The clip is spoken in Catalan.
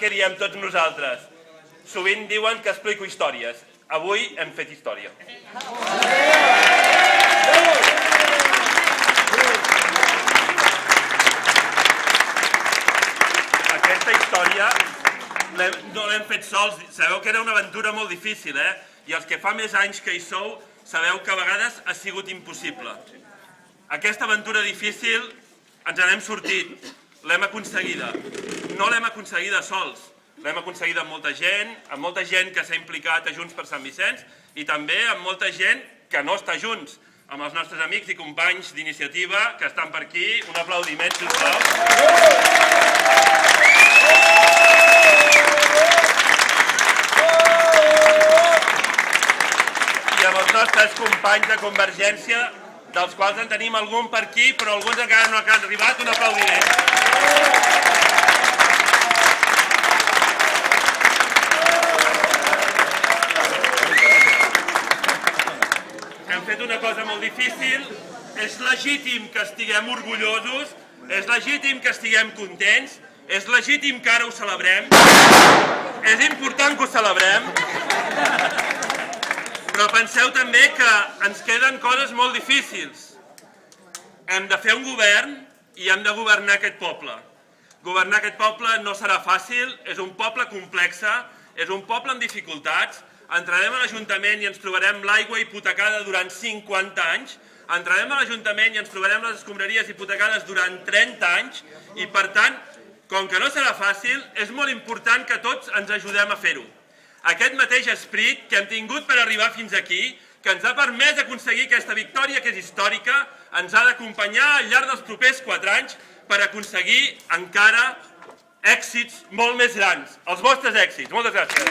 què diem tots nosaltres? Sovint diuen que explico històries. Avui hem fet història. Aquesta història no l'hem fet sols. Sabeu que era una aventura molt difícil, eh? I els que fa més anys que hi sou, sabeu que a vegades ha sigut impossible. Aquesta aventura difícil ens n'hem sortit, l'hem aconseguida. No l'hem aconseguida sols, l'hem aconseguida amb molta gent que s'ha implicat a Junts per Sant Vicenç i també amb molta gent que no està junts, amb els nostres amics i companys d'iniciativa que estan per aquí. Un aplaudiment, sisplau. I amb els nostres companys de Convergència, dels quals en tenim algun per aquí, però alguns encara no han arribat. Un aplaudiment. Hem fet una cosa molt difícil. És legítim que estiguem orgullosos, és legítim que estiguem contents, és legítim que ara ho celebrem. És important que ho celebrem. Però penseu també que ens queden coses molt difícils. Hem de fer un govern i hem de governar aquest poble. Governar aquest poble no serà fàcil, és un poble complex, és un poble amb dificultats. Entrarem a l'Ajuntament i ens trobarem l'aigua hipotecada durant 50 anys. Entrarem a l'Ajuntament i ens trobarem les escombraries hipotecades durant 30 anys. I per tant, com que no serà fàcil, és molt important que tots ens ajudem a fer-ho. Aquest mateix esperit que hem tingut per arribar fins aquí, que ens ha permès aconseguir aquesta victòria que és històrica, ens ha d'acompanyar al llarg dels propers 4 anys per aconseguir encara èxits molt més grans. Els vostres èxits. Moltes gràcies.